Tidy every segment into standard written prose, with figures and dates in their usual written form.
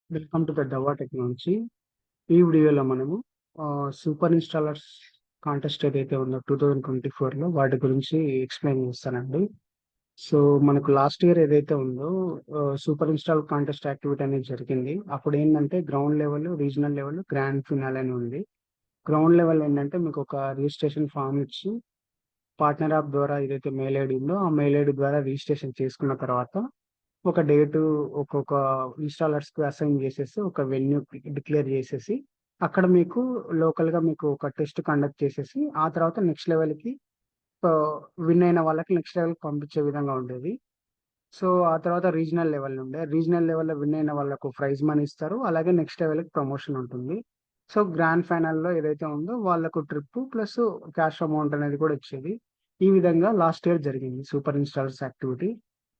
Welcome to the Dahua technology. ఈ వీడియోలో మనము సూపర్ ఇన్‌స్టాలర్స్ కాంటెస్ట్ ఏదైతే ఉందో 2024లో వాటి గురించి ఎక్స్‌ప్లెయిన్ చేస్తానండి. సో, మనకు లాస్ట్ ఇయర్ ఏదైతే ఉందో సూపర్ ఇన్‌స్టాల్ కాంటెస్ట్ యాక్టివిటీ అనేది జరిగింది. అప్పుడేందంటే ground level, regional level, grand finale అని ఉంది. గ్రౌండ్ లెవెల్ ఏంటంటే మీకొక రిజిస్ట్రేషన్ ఫార్మ్ ఇచ్చి పార్ట్నర్ యాప్ ద్వారా ఏదైతే మెయిల్ ఐడీ ఉందో ఆ మెయిల్ ఐడీ ద్వారా రిజిస్ట్రేషన్ చేసుకున్న తర్వాత ఒక డేటు ఒక్కొక్క ఇన్‌స్టాలర్స్‌కి అసైన్ చేసేసి, ఒక వెన్యూ డిక్లేర్ చేసేసి, అక్కడ మీకు లోకల్‌గా మీకు ఒక టెస్ట్ కండక్ట్ చేసేసి, ఆ తర్వాత నెక్స్ట్ లెవెల్‌కి ఆహ్, విన్ అయిన వాళ్ళకి నెక్స్ట్ లెవెల్‌కి పంపించే విధంగా ఉండేది. సో, ఆ తర్వాత రీజనల్ లెవెల్ ఉండే. రీజనల్ లెవెల్‌లో విన్ అయిన వాళ్ళకు ప్రైజ్ మనీ ఇస్తారు. అలాగే నెక్స్ట్ లెవెల్‌కి ప్రమోషన్ ఉంటుంది. సో, గ్రాండ్ ఫైనల్‌లో ఏదైతే ఉందో వాళ్ళకు ట్రిప్పు ప్లస్ క్యాష్ అమౌంట్ అనేది కూడా ఇచ్చేది. ఈ విధంగా లాస్ట్ ఇయర్ జరిగింది సూపర్ ఇన్‌స్టాలర్స్ యాక్టివిటీ.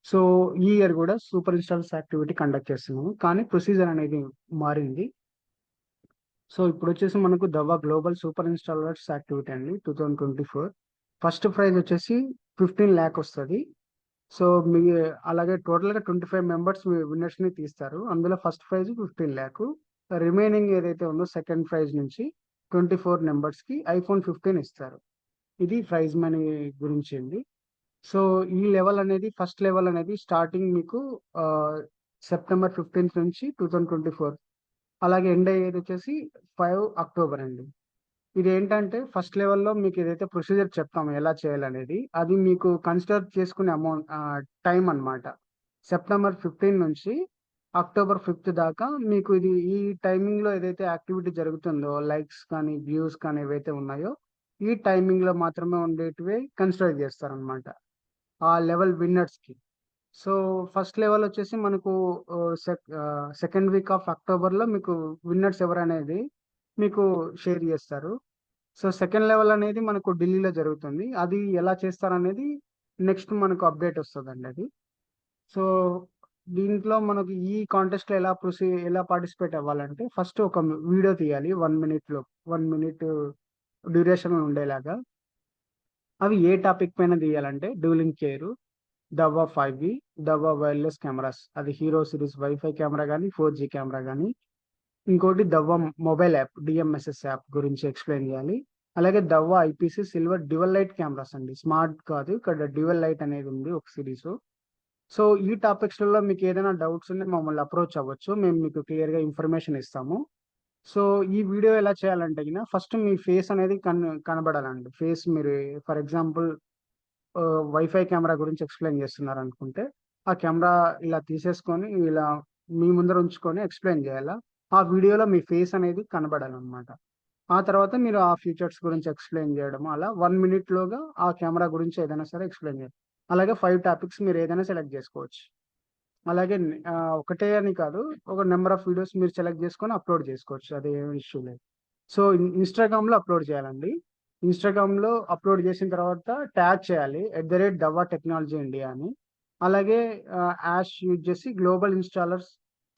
సో, ఈ ఇయర్ గూడా సూపర్ ఇన్‌స్టాలర్స్ యాక్టివిటీ కండక్ట్ చేస్తున్నాము. కానీ ప్రొసీజర్ అనేది మారింది. సో, ఇప్పుడొచ్చేసి మనకు దవ్వ గ్లోబల్ సూపర్ ఇన్‌స్టాలర్స్ యాక్టివిటీ అండి 2024. ఫస్ట్ ప్రైజ్ వచ్చేసి 15,00,000 వస్తది. సో, మీ అలాగే టోటల్‌గా 25 మెంబర్స్ విన్నర్స్‌ని తీస్తారు. అందులో ఫస్ట్ ప్రైజ్ 15,00,000. రిమైనింగ్ ఏదైతే ఉందో సెకండ్ ప్రైజ్ నుంచి 24 మెంబర్స్‌కి ఐఫోన్ 15 ఇస్తారు. ఇది ప్రైజ్ మనీ గురించి అండి. సో, ఈ లెవెల్ అనేది ఫస్ట్ లెవెల్ అనేది స్టార్టింగ్ మీకు ఆహ్, సెప్టెంబర్ 15థ్ నుంచి 2024 అలాగే ఎండ్ అయ్యేదొచ్చేసి 5 అక్టోబర్ అండి. ఇదేంటంటే ఫస్ట్ లెవెల్‌లో మీకేదైతే ప్రొసీజర్ చెప్తామో ఎలా చేయాలనేది, అది మీకు కన్సిడర్ చేసుకునే టైమ్ అన్నమాట. సెప్టెంబర్ 15 నుంచి అక్టోబర్ 5 దాకా మీకు ఇది ఈ టైమింగ్‌లో ఏదైతే యాక్టివిటీ జరుగుతుందో లైక్స్ కానీ, వ్యూస్ కానీ ఏవైతే ఉన్నాయో, ఈ టైమింగ్‌లో మాత్రమే ఉండేటివే కన్సిడర్ చేస్తారన్నమాట. ఆ లెవెల్ విన్నర్స్‌కి. సో, ఫస్ట్ లెవెలొచ్చేసి మనకు సెకండ్ వీక్ ఆఫ్ అక్టోబర్‌లో మీకు విన్నర్స్ ఎవరనేది మీకు షేర్ జేస్తారు. సో, సెకండ్ లెవెల్ అనేది మనకు ఢిల్లీలో జరుగుతుంది. అది ఎలా చేస్తారనేది నెక్స్ట్ మనకు అప్‌డేట్ ఒస్తదండి అది. సో, దీంట్లో మనకు ఈ కాంటెస్ట్‌లో ఎలా పార్టిసిపేట్ అవ్వాలంటే ఫస్ట్ ఒక వీడియో తీయాలి 1 మినిట్‌లో. 1 మినిట్ డ్యూరేషన్ ఉండేలాగా. అవి ఏ టాపిక్ పైన తీయాలంటే డ్యూయలింగ్ చైరు, దవ్వ 5వి, దవ్వ వైర్‌లెస్ కెమెరాస్. అది హీరో సిరీస్ వైఫై కెమెరా గాని, 4జీ కెమెరా గాని. ఇంకోటి Dahua mobile app, DMSS app గురించి ఎక్స్‌ప్లెయిన్ జేయాలి. అలాగే Dahua IPC silver dual light cameras అండి. స్మార్ట్ కాదు. ఇక్కడ డ్యుయల్ లైట్ అనేది ఉంది ఒక సిరీసు. సో, ఈ టాపిక్స్‌లలో మీకేదైనా డౌట్స్ ఉంటే మమ్మల్ని అప్రోచ్ అవ్వచ్చు. మేము మీకు క్లియర్‌గా ఇన్ఫర్మేషన్ ఇస్తాము. సో, ఈ వీడియో ఎలా చేయాలంటే ఫస్ట్ మీ ఫేస్ అనేది కనబడాలండి. ఫేస్ మీరు ఫర్ ఎగ్జాంపుల్ వైఫై కెమెరా గురించి ఎక్స్‌ప్లెయిన్ చేస్తున్నారనుకుంటే, ఆ కెమెరా ఇలా తీసేసుకొని, ఇలా మీ ముందర ఉంచుకొని ఎక్స్‌ప్లెయిన్ జేయాలా. ఆ వీడియోలో మీ ఫేస్ అనేది కనబడాలనమాట. ఆ తర్వాత మీరు ఆ ఫీచర్స్ గురించి ఎక్స్‌ప్లెయిన్ జేయడం అలా 1 మినిట్‌లోగా ఆ కెమెరా గురించి ఏదైనా సరే ఎక్స్‌ప్లెయిన్ చేయాలి. అలాగే 5 టాపిక్స్ మీరేదైనా సెలెక్ట్ జేసుకోవచ్చు. అలాగే ఒకటే అని కాదు. ఒక నంబర్ ఆఫ్ వీడియోస్ మీరు సెలెక్ట్ జేసుకొని అప్‌లోడ్ జేసుకోవచ్చు. అదేం ఇష్యూ లేదు. సో, ఇన్‌స్టాగ్రామ్‌లో అప్‌లోడ్ చేయాలండి. ఇన్‌స్టాగ్రామ్‌లో అప్‌లోడ్ చేసిన తర్వాత ట్యాగ్ చేయాలి. @దవ్వ టెక్నాలజీ ఇండియా అని. అలాగే హాష్ యూజ్ చేసి గ్లోబల్ ఇన్‌స్టాలర్స్,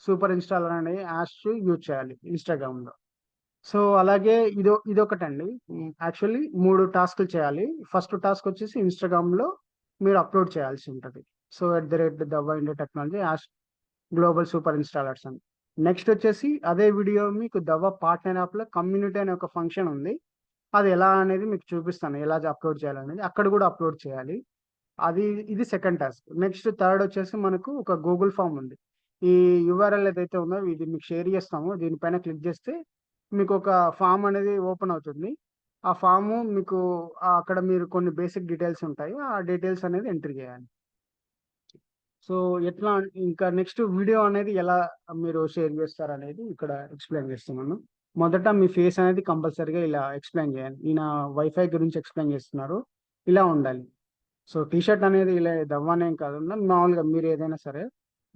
సూపర్ ఇన్‌స్టాలర్ అనే హాష్ యూజ్ చేయాలి ఇన్‌స్టాగ్రామ్‌లో. సో, అలాగే ఇదొకటండి. యాక్చువల్లీ 3 టాస్క్‌లు చేయాలి. ఫస్ట్ టాస్క్ వచ్చేసి ఇన్‌స్టాగ్రామ్‌లో మీరు అప్‌లోడ్ చేయాల్సి ఉంటది. So, @Dahua India technology hash global super installers అని. నెక్స్ట్ వచ్చేసి అదే వీడియో మీకు దవ్వ పార్ట్నర్ యాప్‌లో కమ్యూనిటీ అనే ఒక ఫంక్షన్ ఉంది. అది ఎలా అనేది మీకు చూపిస్తాను. ఎలా అప్‌లోడ్ చేయాలనేది. అక్కడ గూడా అప్‌లోడ్ చేయాలి. అది ఇది సెకండ్ టాస్క్. నెక్స్ట్ థర్డ్ వచ్చేసి మనకు ఒక గూగుల్ ఫార్మ్ ఉంది. ఈ యూఆర్ఎల్ ఏదైతే ఉందో ఇది మీకు షేర్ చేస్తాము. దీనిపైన క్లిక్ చేస్తే మీకొక ఫార్మ్ అనేది ఓపెన్ అవుతుంది. ఆ ఫార్ము మీకు అక్కడ మీరు కొన్ని బేసిక్ డీటెయిల్స్ ఉంటాయి. ఆ డీటెయిల్స్ అనేది ఎంటర్ చేయాలి. సో, ఎట్లా ఇంకా నెక్స్ట్ వీడియో అనేది ఎలా మీరు షేర్ చేస్తారనేది ఇక్కడ ఎక్స్‌ప్లెయిన్ చేస్తున్నాను. మొదట మీ ఫేస్ అనేది కంపల్సరీగా ఇలా ఎక్స్‌ప్లెయిన్ చేయాలి. ఈయన వైఫై గురించి ఎక్స్‌ప్లెయిన్ చేస్తున్నారు. ఇలా ఉండాలి. సో, టీ షర్ట్ అనేది ఇలా దవ్వనేం కాదు. మామూలుగా మీరేదైనా సరే,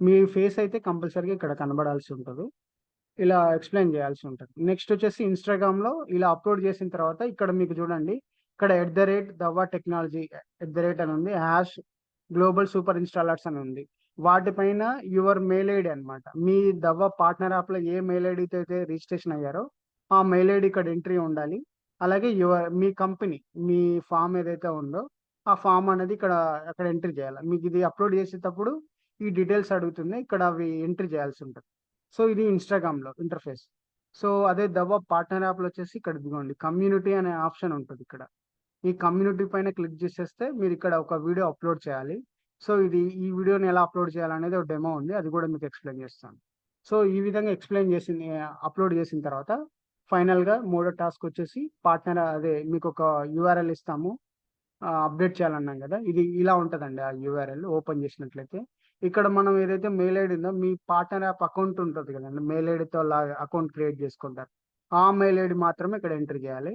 మీ ఫేస్ అయితే కంపల్సరీగా ఇక్కడ కనబడాల్సి ఉంటది. ఇలా ఎక్స్‌ప్లెయిన్ చేయాల్సి ఉంటది. నెక్స్ట్ వచ్చేసి ఇన్‌స్టాగ్రామ్‌లో ఇలా అప్‌లోడ్ చేసిన తర్వాత ఇక్కడ మీకు చూడండి. ఇక్కడ @దవ్వ టెక్నాలజీ అని ఉంది. గ్లోబల్ సూపర్ ఇన్‌స్టాలర్స్ అని ఉంది. వాటిపైన యువర్ మెయిల్ ఐడీ అన్నమాట. మీ దవ్వ పార్ట్నర్ యాప్‌లో ఏ మెయిల్ ఐడీతో అయితే రిజిస్ట్రేషన్ అయ్యారో, ఆ మెయిల్ ఐడీ ఇక్కడ ఎంట్రీ ఉండాలి. అలాగే మీ కంపెనీ, మీ ఫార్మ్ ఏదైతే ఉందో, ఆ ఫార్మ్ అనేది అక్కడ ఎంట్రీ చేయాలి. మీకిది అప్‌లోడ్ చేసేటప్పుడు ఈ డీటెయిల్స్ అడుగుతుంది. ఇక్కడ అవి ఎంట్రీ చేయాల్సి ఉంటది. సో ఇది ఇన్‌స్టాగ్రామ్‌లో ఇంటర్ఫేస్. సో అదే పార్ట్నర్ యాప్‌లో వచ్చేసి ఇక్కడ ఇదిగోండి కమ్యూనిటీ అనే ఆప్షన్ ఉంటది ఇక్కడ. ఈ కమ్యూనిటీ పైన క్లిక్ చేసేస్తే మీరిక్కడ ఒక వీడియో అప్‌లోడ్ చేయాలి. సో ఈ వీడియోని ఎలా అప్‌లోడ్ చేయాలనేది ఒక డెమో ఉంది. అది కూడా మీకు ఎక్స్‌ప్లెయిన్ చేస్తాను. సో ఈ విధంగా ఎక్స్‌ప్లెయిన్ చేసింది అప్‌లోడ్ చేసిన తర్వాత ఫైనల్‌గా మూడో టాస్క్ వచ్చేసి పార్ట్నర్ అదే మీకొక యూఆర్ఎల్ ఇస్తాము. అప్‌డేట్ చేయాలన్నాం గదా! ఇది ఇలా ఉంటదండి ఆ యూఆర్ఎల్ ఓపెన్ చేసినట్లయితే. ఇక్కడ మనం ఏదైతే మెయిల్ ఐడీ ఉందో మీ పార్ట్నర్ యాప్ అకౌంట్ ఉంటది కదండీ! మెయిల్ ఐడీతో అకౌంట్ క్రియేట్ చేసుకుంటారు. ఆ మెయిల్ ఐడీ మాత్రమే ఇక్కడ ఎంటర్ చేయాలి.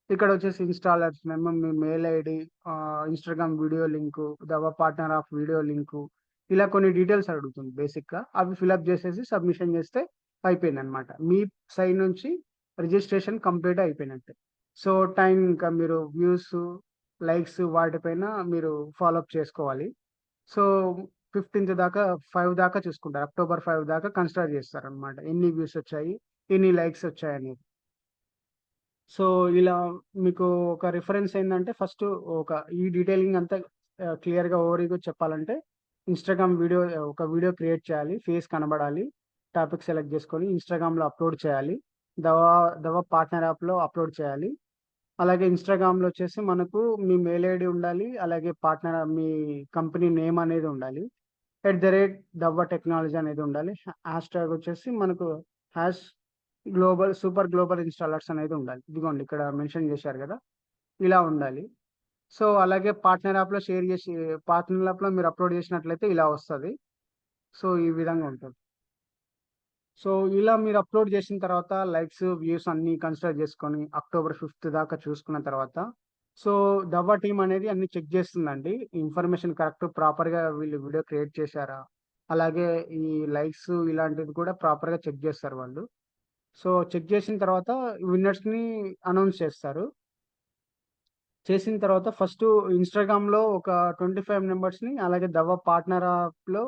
ఇక్కడొచ్చేసి ఇన్‌స్టాలర్స్ నేమ్, మీ mail ID, Instagram video link, partner of video link, ఇలా కొన్ని డీటెయిల్స్ అడుగుతుంది బేసిక్‌గా. అవి ఫిలప్ చేసేసి సబ్మిషన్ చేస్తే అయిపోయిందనమాట. మీ సైడ్ నుంచి రిజిస్ట్రేషన్ కంప్లీట్ అయిపోయినట్టే. సో, టైం ఇంకా మీరు వ్యూసు, లైక్స్ వాటిపైన మీరు ఫాలో అప్ చేసుకోవాలి. సో, 15థ్ దాకా 5 దాకా చూసుకుంటారు. అక్టోబర్ 5 దాకా కన్సిడర్ చేస్తారనమాట. ఎన్ని వ్యూస్ వచ్చాయి, ఎన్ని లైక్స్ వచ్చాయనేది. సో, ఇలా మీకు ఒక రిఫరెన్స్ ఏందంటే ఫస్ట్ ఒక ఈ డీటెయిలింగ్ అంతా క్లియర్‌గా ఓవర్‌వ్యూగా చెప్పాలంటే ఇన్‌స్టాగ్రామ్ వీడియో ఒక వీడియో క్రియేట్ చేయాలి. ఫేస్ కనబడాలి. టాపిక్ సెలెక్ట్ చేసుకొని ఇన్‌స్టాగ్రామ్‌లో అప్‌లోడ్ చేయాలి. దవా పార్ట్నర్ యాప్‌లో అప్‌లోడ్ చేయాలి. అలాగే ఇన్‌స్టాగ్రామ్‌లో వచ్చేసి మనకు మీ మెయిల్ ఐడీ ఉండాలి. అలాగే పార్ట్నర్ మీ కంపెనీ నేమ్ అనేది ఉండాలి. @దవ్వ టెక్నాలజీ అనేది ఉండాలి. హ్యాష్ ట్యాగ్ వచ్చేసి మనకు హ్యాష్ సూపర్ గ్లోబల్ ఇన్‌స్టాలర్స్ అనేది ఉండాలి. ఇదిగోండి ఇక్కడ మెన్షన్ చేశారు గదా! ఇలా ఉండాలి. సో, అలాగే పార్ట్నర్ యాప్‌లో మీరు అప్‌లోడ్ చేసినట్లయితే ఇలా వస్తది. సో, ఈ విధంగా ఉంటది. సో, ఇలా మీరు అప్‌లోడ్ చేసిన తర్వాత లైక్స్, వ్యూస్ అన్నీ కన్సిడర్ చేసుకొని అక్టోబర్ 5 దాకా చూసుకున్న తర్వాత సో, టీమ్ అనేది అన్నీ చెక్ చేస్తుందండి. ఇన్ఫర్మేషన్ కరెక్ట్ ప్రాపర్‌గా వీళ్ళు వీడియో క్రియేట్ చేశారా? అలాగే ఈ లైక్స్ ఇలాంటివి కూడా ప్రాపర్‌గా చెక్ చేస్తారు వాళ్ళు. సో, చెక్ చేసిన తర్వాత విన్నర్స్‌ని అనౌన్స్ చేస్తారు. చేసిన తర్వాత ఫస్టు ఇన్‌స్టాగ్రామ్‌లో ఒక 25 మెంబర్స్‌ని అలాగే పార్ట్నర్ యాప్‌లో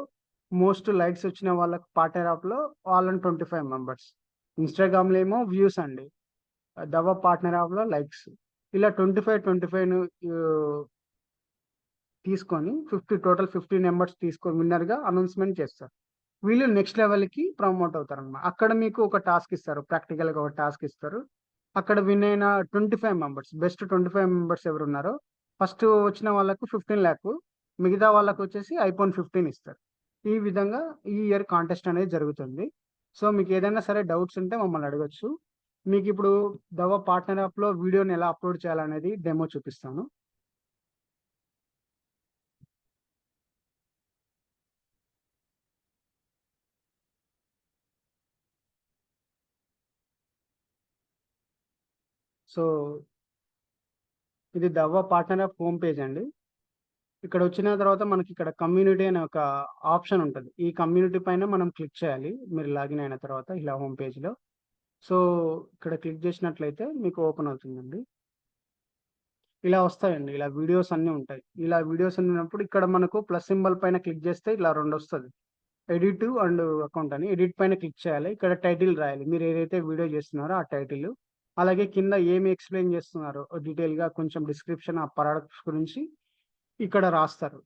మోస్ట్ లైక్స్ వచ్చిన వాళ్ళకి పార్ట్నర్ యాప్‌లో వాళ్ళని 25 మెంబర్స్. ఇన్‌స్టాగ్రామ్‌లో ఏమో వ్యూస్ అండి. పార్ట్నర్ యాప్‌లో లైక్స్. ఇలా 25 ఆహ్, తీసుకొని 50 నంబర్స్ తీసుకొని విన్నర్‌గా అనౌన్స్‌మెంట్ చేస్తారు. వీళ్ళు నెక్స్ట్ లెవెల్‌కి ప్రమోట్ అవుతారన్నమాట. అక్కడ మీకు ఒక టాస్క్ ఇస్తారు. ప్రాక్టికల్‌గా ఒక టాస్క్ ఇస్తారు. అక్కడ విన్ అయిన 25 మెంబర్స్ బెస్ట్ 25 మెంబర్స్ ఎవరున్నారో ఫస్ట్ వచ్చిన వాళ్ళకు 15,00,000 మిగతా వాళ్ళకొచ్చేసి ఐఫోన్ 15 ఇస్తారు. ఈ విధంగా ఈ ఇయర్ కాంటెస్ట్ అనేది జరుగుతుంది. సో, మీకేదైనా సరే డౌట్స్ ఉంటే మమ్మల్ని అడగొచ్చు. మీకిప్పుడు పార్ట్నర్ యాప్‌లో వీడియోని ఎలా అప్‌లోడ్ చేయాలనేది డెమో చూపిస్తాను. సో, ఇది పార్ట్నర్ యాప్ హోమ్ పేజ్ అండి. ఇక్కడొచ్చిన తర్వాత మనకిక్కడ కమ్యూనిటీ అనే ఒక ఆప్షన్ ఉంటది. ఈ కమ్యూనిటీ పైన మనం క్లిక్ చేయాలి. మీరు లాగిన్ అయిన తర్వాత ఇలా హోమ్ పేజ్‌లో. సో, ఇక్కడ క్లిక్ చేసినట్లయితే మీకు ఓపెన్ అవుతుందండి. ఇలా వస్తాయండి. ఇలా వీడియోస్ అన్నీ ఉంటాయి. ఇలా వీడియోస్ ఉన్నప్పుడు ఇక్కడ మనకు ప్లస్ సింబల్ పైన క్లిక్ చేస్తే ఇలా రెండొస్తది. ఎడిట్ అండ్ అకౌంట్ అని. ఎడిట్ పైన క్లిక్ చేయాలి. ఇక్కడ టైటిల్ రాయాలి. మీరు ఏదైతే వీడియో చేస్తున్నారో ఆ టైటిలు. అలాగే కింద ఏమి ఎక్స్‌ప్లెయిన్ చేస్తున్నారో డీటెయిల్‌గా కొంచెం డిస్క్రిప్షన్ ఆ ప్రొడక్ట్స్ గురించి ఇక్కడ రాస్తారు.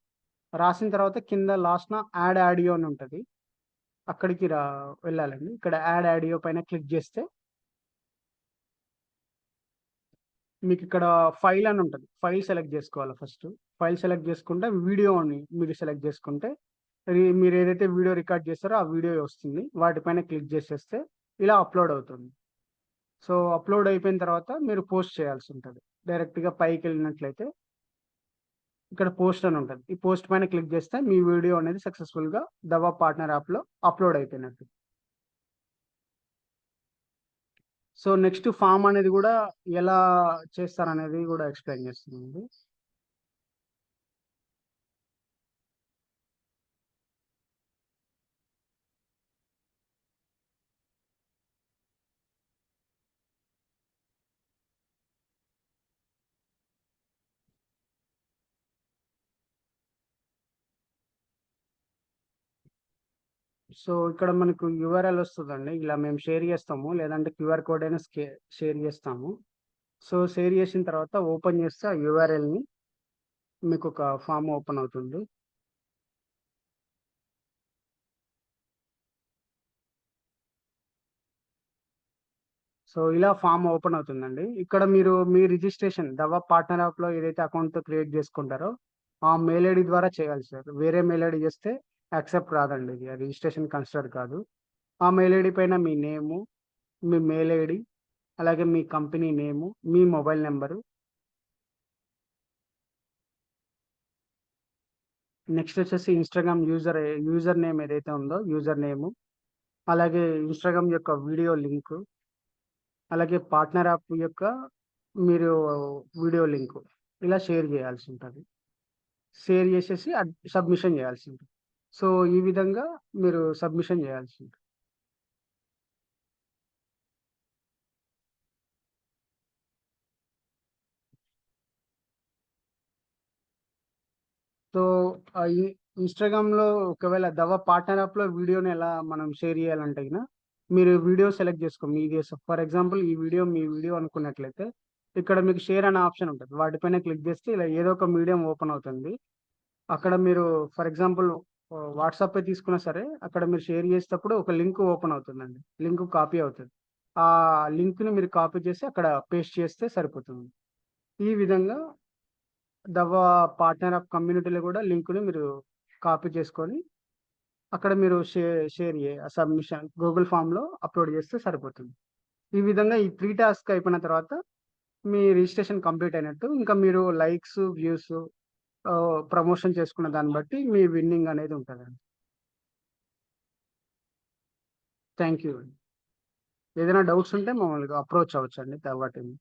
రాసిన తర్వాత కింద లాస్ట్‌న యాడ్ ఆడియో అని ఉంటది. అక్కడికి వెళ్ళాలండి. ఇక్కడ యాడ్ ఆడియో పైన క్లిక్ చేస్తే మీకిక్కడ ఫైల్ అని ఉంటది. ఫైల్ సెలెక్ట్ చేసుకోవాలి ఫస్టు. ఫైల్ సెలెక్ట్ చేసుకుంటే వీడియోని మీరు సెలెక్ట్ చేసుకుంటే మీరేదైతే వీడియో రికార్డ్ చేసారో ఆ వీడియో వస్తుంది. వాటిపైన క్లిక్ చేసేస్తే ఇలా అప్‌లోడ్ అవుతుంది. సో, అప్‌లోడ్ అయిపోయిన తర్వాత మీరు పోస్ట్ చేయాల్సుంటది. డైరెక్ట్‌గా పైకెళ్ళినట్లయితే ఇక్కడ పోస్ట్ అని ఉంటది. ఈ పోస్ట్ పైన క్లిక్ చేస్తే మీ వీడియో అనేది సక్సెస్‌ఫుల్‌గా పార్ట్నర్ యాప్‌లో అప్‌లోడ్ అయిపోయినట్టు. సో, నెక్స్ట్ ఫార్మ్ అనేది గూడా ఎలా చేస్తారనేది గూడా ఎక్స్‌ప్లెయిన్ చేస్తున్నానండి. సో, ఇక్కడ మనకు యూఆర్ఎల్ వస్తదండి. ఇలా మేము షేర్ చేస్తాము. లేదంటే క్యూఆర్ కోడ్ అయినా షేర్ చేస్తాము. సో, షేర్ చేసిన తర్వాత ఓపెన్ చేస్తే ఆ యూఆర్ఎల్‌ని మీకొక ఫార్మ్ ఓపెన్ అవుతుంది. సో, ఇలా ఫార్మ్ ఓపెన్ అవుతుందండి. ఇక్కడ మీరు మీ రిజిస్ట్రేషన్ దవ్వ పార్ట్నర్ యాప్‌లో ఏదైతే అకౌంట్ క్రియేట్ చేసుకుంటారో, ఆ మెయిల్ ఐడీ ద్వారా చేయాలి సార్. వేరే మెయిల్ ఐడీ చేస్తే యాక్సెప్ట్ రాదండి ఇది. రిజిస్ట్రేషన్ కన్సిడర్ కాదు. ఆ మెయిల్ ఐడీ పైన మీ నేము, మీ మెయిల్ ఐడీ, అలాగే మీ కంపెనీ నేము, మీ మొబైల్ నంబరు, నెక్స్ట్ వచ్చేసి యూజర్ నేమ్ ఏదైతే ఉందో యూజర్ నేము, అలాగే ఇన్‌స్టాగ్రామ్ యొక్క వీడియో లింకు, అలాగే పార్ట్నర్ యాప్ యొక్క మీరు వీడియో లింకు ఇలా షేర్ చేయాల్సి ఉంటది. షేర్ చేసేసి సబ్మిషన్ చేయాల్సి ఉంటది. సో, ఈ విధంగా మీరు సబ్మిషన్ చేయాల్సి ఉంటది. సో, ఈ ఇన్‌స్టాగ్రామ్‌లో ఒకవేళ పార్ట్నర్ యాప్‌లో వీడియోని ఎలా మనం షేర్ చేయాలంటే మీరు వీడియో సెలెక్ట్ మీది ఫర్ ఎగ్జాంపుల్ ఈ వీడియో మీ వీడియో అనుకున్నట్లయితే, ఇక్కడ మీకు షేర్ అనే ఆప్షన్ ఉంటది. వాటిపైన క్లిక్ చేస్తే ఇలా ఏదో ఒక మీడియం ఓపెన్ అవుతుంది. అక్కడ మీరు ఫర్ ఎగ్జాంపుల్ వాట్సాపే తీసుకున్నా సరే, అక్కడ మీరు షేర్ చేసేటప్పుడు ఒక లింక్ ఓపెన్ అవుతుందండి. లింక్ కాపీ అవుతది. ఆ లింక్‌ని మీరు కాపీ చేసి అక్కడ పేస్ట్ చేస్తే సరిపోతుంది. ఈ విధంగా దవ్వ పార్ట్నర్ ఆఫ్ కమ్యూనిటీలో కూడా లింక్‌ని మీరు కాపీ చేసుకొని, అక్కడ మీరు షేర్ సబ్మిషన్ గూగుల్ ఫార్మ్‌లో అప్‌లోడ్ చేస్తే సరిపోతుంది. ఈ విధంగా ఈ 3 టాస్క్ అయిపోయిన తర్వాత మీ రిజిస్ట్రేషన్ కంప్లీట్ అయినట్టు. ఇంకా మీరు లైక్స్, వ్యూస్ ప్రమోషన్ చేసుకున్న దాన్ని బట్టి మీ విన్నింగ్ అనేది ఉంటదండి. థాంక్ యూ అండి. ఏదైనా డౌట్స్ ఉంటే మమ్మల్ని అప్రోచ్ అవ్వచ్చండి దవ్వ టీమ్.